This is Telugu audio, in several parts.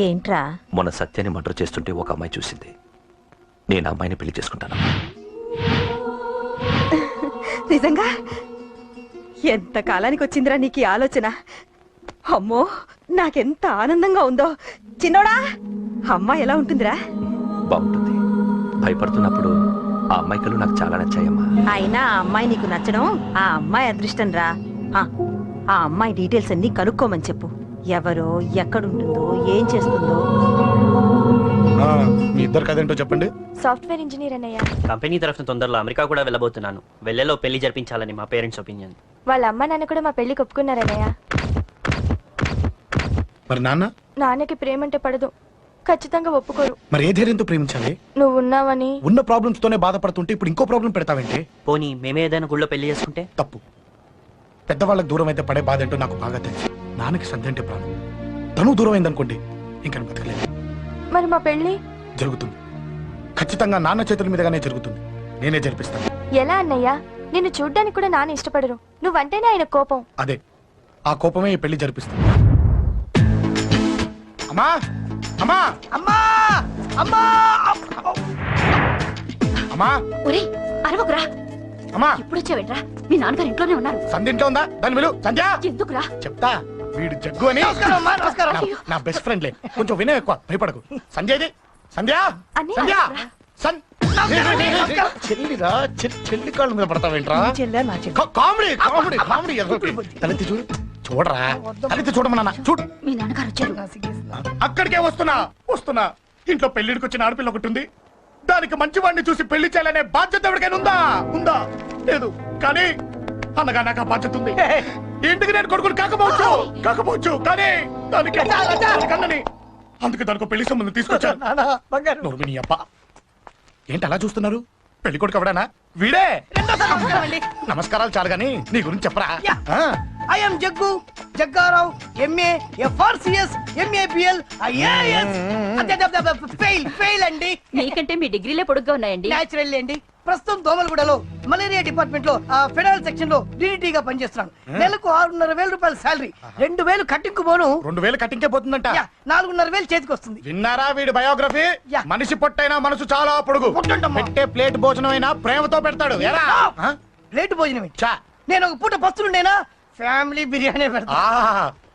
ఏంట్రా? మొన్న సత్యాన్ని మర్డర్ చేస్తుంటే ఒక అమ్మాయి చూసింది. నేను అమ్మాయిని పెళ్లి చేసుకుంటాను. నిజంగా? ఎంత కాలానికి వచ్చిందిరా నీకు ఈ ఆలోచన? అమ్మో, నాకెంత ఆనందంగా ఉందో. చిన్నోడా, అమ్మాయి ఎలా ఉంటుందిరా? బాగుంటుంది. భయపడుతున్నప్పుడు ఆ అమ్మాయి కళ్ళు నాకు చాలా నచ్చాయమ్మా. అయినా ఆ అమ్మాయి నీకు నచ్చడం ఆ అమ్మాయి అదృష్టం రా. ఆ అమ్మాయి డీటెయిల్స్ అన్ని కనుక్కోమని చెప్పు. ఎవరో, ఎక్కడుంటుందో, ఏం చేస్తుందో. మీ ఇద్దరు కదేంటో చెప్పండి. సాఫ్ట్వేర్ ఇంజనీర్ అన్నయ్య. కంపెనీ తరఫున తొందరలో అమెరికా కూడా వెళ్ళబోతున్నాను. వెళ్ళేలో పెళ్లి జరిపించాలని మా పేరెంట్స్ ఒపీనియన్. వాళ్ళ అమ్మ నాన్న కూడా మా పెళ్లికి ఒప్పుకున్నారన్నయ్య. మరి నాన్నకి ప్రేమంటే పడదు, ఖచ్చితంగా ఒప్పుకోరు. మరి ఏ ధైర్యంతో ప్రేమించాలి? నువ్వు ఉన్నావని. ఉన్న ప్రాబ్లమ్స్ తోనే బాధపడుతుంటే ఇప్పుడు ఇంకో ప్రాబ్లం పెడతావేంటి? పోనీ మేమే ఏదైనా గుళ్ళో పెళ్లి చేసుకుంటే? తప్పు. పెద్దవాళ్ళకి దూరం అయితే పడే బాధ ఏంటో నాకు బాగా తెలుసు. నాన్నకి సంధి అంటే ప్రాణం. తను దూరం అయిందనుకోండి, ఇంకా బతకలేదు. మరి మా పెళ్లి జరుగుతుంది. ఖచ్చితంగా నాన్న చేతుల మీదగానే జరుగుతుంది. నేనే జరిపిస్తాను. ఎలా అన్నయ్య? నిన్ను చూడ్డానికి కూడా నాన్న ఇష్టపడరు. నువ్వంటేనే ఆయన కోపం. అదే, ఆ కోపమే ఈ పెళ్లి జరిపిస్తుంది. అమ్మా అమ్మా అమ్మా అమ్మా అమ్మా ఒరేయ్, అరవకురా. అమ్మా ఇప్పుడు వచ్చావేంట్రా? మీ నాన్నగారు ఇంట్లోనే ఉన్నారు. సంధ్య ఇంట్లో ఉందా? దాని విలు. సంధ్య ఎందుకురా? చెప్తా. వీడు జగ్గు అని నా బెస్ట్ ఫ్రెండ్లే. కొంచెం వినయం ఎక్కువ, భయపడకు. సంధ్యది. సంధ్య సంధ్య చెల్లిరా, చెల్లి కాళ్ళ మీద పడతావేంట్రా? Comedy comedy comedy. తలెత్తి చూడు. చూడరా, తలెత్తి చూడమన్నా. చూడు, మీ నాన్నగారు వచ్చారు. అక్కడికే వస్తున్నా వస్తున్నా. ఇంట్లో పెళ్లిడికి వచ్చిన ఆడపిల్ల ఒకటి ఉంది. దానికి మంచి వాడిని చూసి పెళ్లి చేయాలనే బాధ్యత ఎవరికైనా ఉందా? ఉందా? లేదు. కానీ అన్నగా నాకు ఆ బాధ్యత ఉంది. ఇంటికి నేను కొడుకుని కాకపోవచ్చు కానీ దానికి కన్నని. అందుకే దానికి పెళ్లి సంబంధం తీసుకొచ్చాను. అబ్బా, ఏంటి అలా చూస్తున్నారు? పెళ్లి కొడుకు ఎవడానా? వీడే. నమస్కారాలు చాలు గాని నీ గురించి చెప్పరా. I'm Jaggu Jaggarao, MA FRCS, MABL, IAS. Fail అండి. మీకంటే మీ డిగ్రీలే పొడుగ్గా ఉన్నాయండి. న్యాచురల్ అండి. ప్రస్తుతం దోమలగూడలో మలేరియా డిపార్ట్మెంట్ లో ఫెడరల్ సెక్షన్ లో డీడీటీగా పనిచేస్తున్నాను. నెలకు 6,500 రూపాయల శాలరీ, 2,000 కట్టింకు పోను. 2,000 కట్టింకే పోతుందంట. 4,500 చేతికి వస్తుంది. విన్నారా వీడి బయోగ్రఫీ? మనిషి పొట్టైనా మనసు చాలా పొడుగు. పెట్టే ప్లేట్ భోజనం అయినా ప్రేమతో పెడతాడు. ప్లేట్ భోజనం నేను ఒక పూట పస్తులుండేనా? ఫ్యామిలీ బిర్యానీ పెడతా.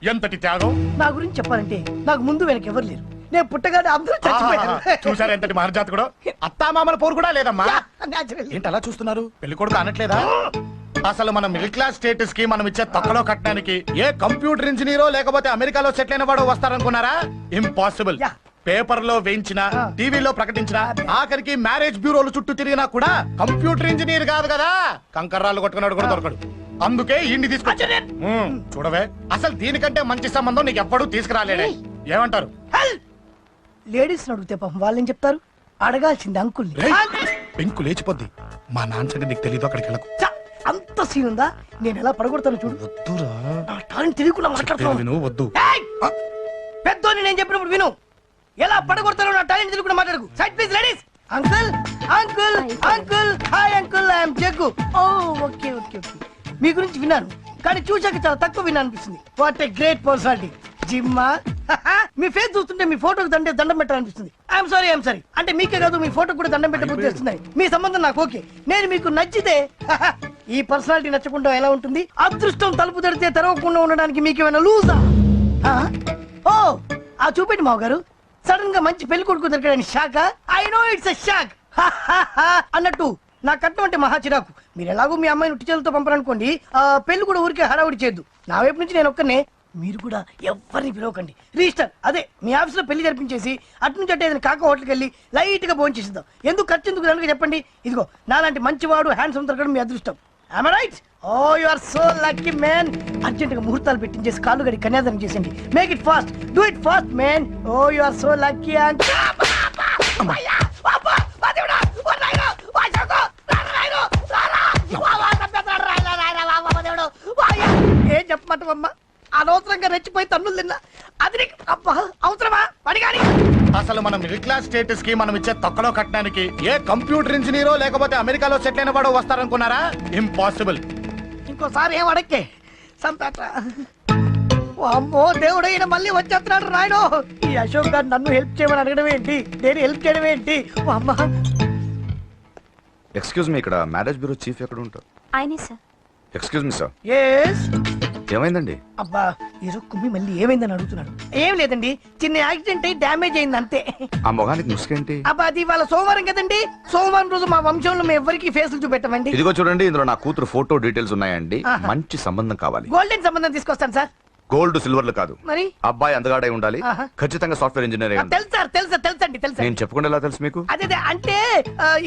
ఎంతటి త్యాగం! నా గురించి చెప్పాలంటే నాకు ముందు వెనక ఎవరు లేరు. నేను పుట్టగానే అందరూ చచ్చిపోయారు. చూసారు ఎంతటి మహర్జాతకుడు. అత్తామామల పోరు కూడా లేదమ్మా. ఏంటి అలా చూస్తున్నారు? పెళ్లి కొడుకు అనట్లేదా? అసలు మన మిడిల్ క్లాస్ స్టేటస్ కి మనం ఇచ్చే తక్కువలో కట్టడానికి ఏ కంప్యూటర్ ఇంజనీరో లేకపోతే అమెరికాలో సెటిల్ అయిన వాడు వస్తారనుకున్నారా? ఇంపాసిబుల్. పేపర్ లో వేయించిన, టీవీలో ప్రకటించిన, ఆఖరికి మ్యారేజ్ బ్యూరోలు చుట్టూ తిరిగినా కూడా కంప్యూటర్ ఇంజనీర్ కాదు కదా. కంకర్రాలు కొట్టుకున్నాడు కూడా దొరకడు. అందుకే ఇండి తీసుకొచ్చా. చూడవే, అసలు దీనికంటే మంచి సంబంధం నీకు ఎప్పుడూ తీసుకురాలేడే. ఏమంటారు? లేడీస్ అడిగితే పాపం వాళ్ళేం చెప్తారు? అడగాల్సింది అంకుల్. పెంకు లేచిపోద్ది. మా నాన్న సంగతి నీకు తెలీదు. అక్కడికి వెళ్ళకు. అంత సీన్ ఉందా? నేను ఎలా పడగొడతాను చూడు. వద్దురా, నా టాలెంట్ తెలియకుండా మాట్లాడుతున్నాను. వద్దు. పెద్దోని నేను చెప్పినప్పుడు విను. ఎలా పడగొడతానో నా టాలెంట్ తెలియకుండా మాట్లాడకు. Side please ladies. Uncle uncle uncle, hi uncle, I'm Jaggu. Oh okay okay okay. మీ గురించి విన్నాను కానీ చూశాక చాలా తక్కువ విన్నా అనిపిస్తుంది. What a great personality. జిమ్మా, మీ ఫేస్ చూస్తుంటే మీ ఫోటోకి దండం పెట్టాలనిపిస్తుంది. ఐఎమ్ సారీ అంటే మీకే కాదు, మీ ఫోటో కూడా దండం పెట్టబుద్ధి చేస్తున్నాయి. మీ సంబంధం నాకు ఓకే. నేను మీకు నచ్చితే ఈ పర్సనాలిటీ నచ్చకుండా ఎలా ఉంటుంది? అదృష్టం తలుపు తెరితే తెరవకుండా ఉండడానికి మీకేమైనా లూజా? ఓ ఆ చూపెట్టి మావ గారు. సడన్ గా మంచి పెళ్లి కొడుకు దొరకడానికి shock. I know it's a shock. అన్నట్టు నా కట్నం అంటే మహా చిరాకు. మీరు ఎలాగో మీ అమ్మాయిని ఉట్టి చేతులతో పంపరనుకోండి, పెళ్లి కూడా ఊరికే హడావుడి చేయొద్దు. నా వైపు నుంచి నేను ఒక్కనే, మీరు కూడా ఎవరిని పిలవకండి. రిజిస్టర్ అదే మీ ఆఫీస్ లో పెళ్లి జరిపించేసి అటు నుంచి అంటే ఏదైనా కాక హోటల్కి వెళ్ళి లైట్ గా భోజనం చేసిద్దాం. ఎందుకు ఖర్చు ఎందుకు కనుక చెప్పండి. ఇదిగో నాలాంటి మంచివాడు హ్యాండ్సమ్ దొరకడం మీ అదృష్టం. Am I right? Oh, you are so lucky, man. Urgent గా ముహూర్తాలు పెట్టించేసి కాళ్ళు గడి కన్యాదానం చేసేయండి. Make it fast. Do it fast, man. Oh, you are so lucky. ఏం చెప్పమంటావమ్మా? అనవసరంగా రెచ్చిపోయి తన్నులు తిన్నా. అది నీకు అవసరమా? పడిగాని అసలు మన మిడిల్ క్లాస్ స్టేటస్ కి మనం ఇచ్చే తక్కువలో కట్టడానికి ఏ కంప్యూటర్ ఇంజనీరో లేకపోతే అమెరికాలో సెటిల్ అయిన వాడు వస్తారనుకున్నారా? ఇంపాసిబుల్. ఇంకోసారి ఏం అడక్కే సంపేట. అమ్మో దేవుడు, ఈయన మళ్ళీ వచ్చేస్తున్నాడు రాయడు. ఈ అశోక్ గారు నన్ను హెల్ప్ చేయమని అడగడం ఏంటి, నేను హెల్ప్ చేయడం ఏంటి? ఓ అమ్మా. ఎక్స్క్యూజ్ మీ, ఇక్కడ మ్యారేజ్ బ్యూరో చీఫ్ ఎక్కడ ఉంటారు? ఆయనే sir. Excuse me sir, yes. ఏమైందండి? అబ్బా ఈరోజు కుమ్మి మళ్ళీ ఏమైందని అడుగుతున్నాడు. ఏం లేదండి, చిన్న యాక్సిడెంట్ అయి డ్యామేజ్ అయింది అంతే. ఆ మొగానికి ముసుకేంటి? అబ్బా అది ఇవాళ సోమవారం కదండి, సోమవారం రోజు మా వంశంలో మేము ఎవరికి ఫేసులు చూపెట్టమండి. ఇదిగో చూడండి, ఇందులో నా కూతురు ఫోటో డీటెయిల్స్ ఉన్నాయండి. ఆహా. మంచి సంబంధం కావాలి. గోల్డెన్ సంబంధం తీసుకొస్తాను సార్. గోల్డ్ సిల్వర్లు కాదు, మరి అబ్బాయి అందగాడై ఉండాలి. ఆహా. ఖచ్చితంగా సాఫ్ట్వేర్ ఇంజనీర్ అయి ఉండాలి. తెలుసు సార్, తెలుసండి. నేను చెప్పకుండా ఎలా తెలుసు మీకు? అదే అంటే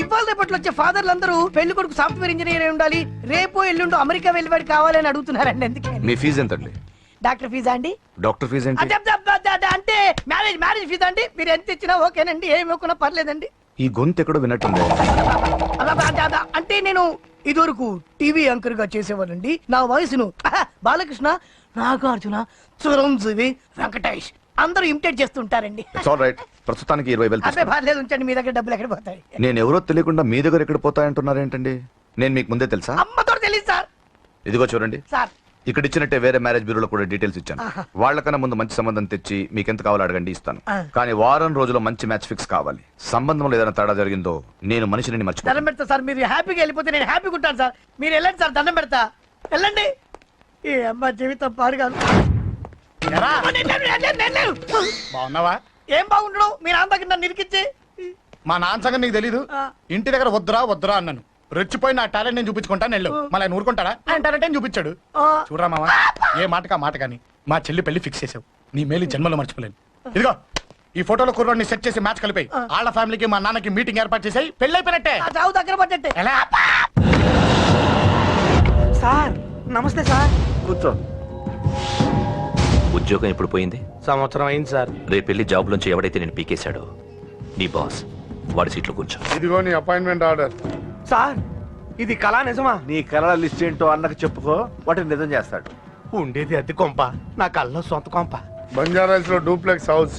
ఇవాళ రేపట్లో వచ్చే ఫాదర్లు అందరూ పెళ్లి కొడుకు సాఫ్ట్వేర్ ఇంజనీర్ అయి ఉండాలి, రేపు ఎల్లుండు అమెరికా వెళ్ళివాడు కావాలని అడుగుతున్నారండి. ఎందుకే? మీ ఫీజు ఎంతండి? డాక్టర్ ఫీజా అండి? డాక్టర్ ఫీజు ఏంటి? అంటే మ్యారేజ్ ఫీజా అండి? మీరు ఎంత ఇచ్చినా ఓకేనండి, ఏమి ఇవ్వకున్నా పర్లేదండి. ఈ గొంతు ఎక్కడో విన్నట్టుంది. అంటే నేను ఇదివరకు టీవీ యాంకర్ గా చేసేవాడండి. నా వయసును బాలకృష్ణ, నాగార్జున, చిరంజీవి, వెంకటేష్ అందరూ ఇమిటేట్ చేస్తుంటారండి. It's all right. ప్రస్తుతానికి 20,000 అదే తీసుకోండి. పర్లేదు, ఉంచండి. మీ దగ్గర డబ్బులు ఎక్కడ పోతాయి? నేను ఎవరో తెలియకుండా మీ దగ్గర ఎక్కడ పోతాయంటున్నారేంటండి? నేను మీకు ముందే తెలుసా? అమ్మతో తెలియదు సార్. ఇదిగో చూడండి, సార్ ఇక్కడ ఇచ్చినట్టే వేరే మ్యారేజ్ బ్యూరోలో కూడా డీటెయిల్స్ ఇచ్చాను. వాళ్ళకన్నా ముందు మంచి సంబంధం తెచ్చి మీకు ఎంత కావాలో అడగండి, ఇస్తాను. కానీ వారం రోజుల్లో మంచి మ్యాచ్ ఫిక్స్ కావాలి. సంబంధంలో ఏదైనా తేడా జరిగిందో నేను మనిషిని మర్చిపోతాను. దండం పెడతా సార్, మీరు హ్యాపీగా వెళ్ళిపోతే నేను హ్యాపీగా ఉంటాను సార్. మీరు వెళ్ళండి సార్, దండం పెడతా, వెళ్ళండి. ఏ అమ్మ జీవితం పాడుగాను. ఎరా, నేను లేను. బాగున్నావా? ఏం బాగుండడం, మీరు నాన్న దగ్గర నన్ను ఇరికిచ్చి. మా నాన్న సంగతి నీకు తెలీదు. ఇంటి దగ్గర వద్దురా అన్నాను. రెచ్చిపోయి నా టాలెంట్ నేను చూపించుకుంటాను వెళ్ళు. మళ్ళీ ఆయన ఊరుకుంటాడా? ఆయన టాలెంట్ అని చూపించాడు. చూడరా మావా, ఏ మాటకా మాట కానీ మా చెల్లి పెళ్లి ఫిక్స్ చేసావు. నీ మేలు జన్మలో మర్చిపోలేను. ఇదిగో ఈ ఫోటోలో కుర్రోడిని సెట్ చేసి మ్యాచ్ కలిపాయి. వాళ్ళ ఫ్యామిలీకి మా నాన్నకి మీటింగ్ ఏర్పాటు చేసాయి. పెళ్లి అయిపోయినట్టే. చావు దగ్గర పడ్డట్టే. ఎలా? సార్ నమస్తే సార్. కూర్చో. ఉద్యోగం ఎప్పుడు పోయింది? సంవత్సరం అయింది సార్. రేపెళ్ళి జాబ్ నుంచి ఎవడైతే నేను పీకేశాడో నీ బాస్ వాడి సీట్లో కూర్చో. ఇదిగో నీ అపాయింట్మెంట్ ఆర్డర్. సార్ ఇది కళా నిజమా? నీ కళల లిస్ట్ ఏంటో అన్నకు చెప్పుకో, వాటిని నిజం చేస్తాడు. ఉండేది అద్దె కొంప, నా కళ్ళలో సొంత కొంప. బంజారాస్ లో డూప్లెక్స్ హౌస్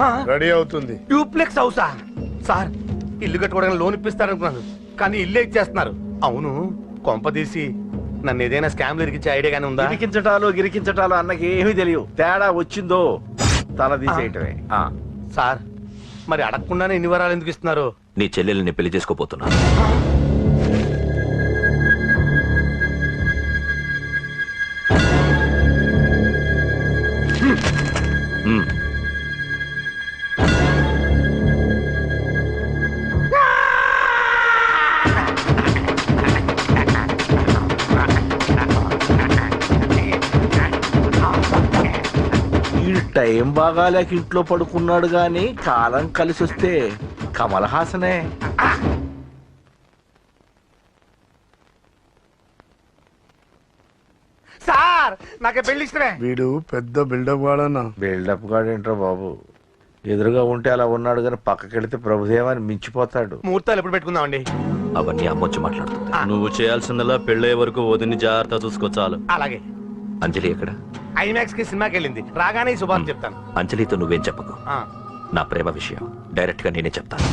ఆ, రెడీ అవుతుంది. డూప్లెక్స్ హౌసా? సార్ ఇల్లు కట్టుకోవడానికి లోన్ ఇప్పిస్తారనుకున్నాను, కానీ ఇల్లే ఇచ్చేస్తున్నారు. అవును, కొంప తీసి నన్ను ఏదైనా స్కామ్ ఇరికించే ఐడియా గానీ ఉందా? గిరికించటాలు అన్నకి ఏమీ తెలియవు. తేడా వచ్చిందో తల తీసేయటమే. సార్ మరి అడగకుండానే ఇన్ని వరాలు ఎందుకు ఇస్తున్నారు? నీ చెల్లెల్ని పెళ్లి చేసుకోపోతున్నా. ఈ టైం బాగాలేక ఇంట్లో పడుకున్నాడు గాని కాలం కలిసి వస్తే కమల్ హాసనే. సార్ నాకే పెళ్లి ఇష్టమే. వీడు పెద్ద బిల్డప్ వాడన్నా. బిల్డప్ గాడేంట్రా బాబు, ఎదురుగా ఉంటే అలా ఉన్నాడు కానీ పక్కకెడితే ప్రభుదేవాన్ని మించిపోతాడు. ముహూర్తాలు ఎప్పుడు పెట్టుకుందామండి? అవన్నీ అమ్మొచ్చి మాట్లాడుతుంది. నువ్వు చేయాల్సిందల్లా పెళ్ళే వరకు వదిని జాగ్రత్త చూసుకో చాలు. అలాగే. అంజలి ఎక్కడ? ఐమాక్స్ కి సినిమాకి వెళ్ళింది, రాగానే ఈ శుభాన్ని చెప్తాను. అంజలితో నువ్వేం చెప్పకు. ఆ. నా ప్రేమ విషయం డైరెక్ట్ గా నేనే చెప్తాను.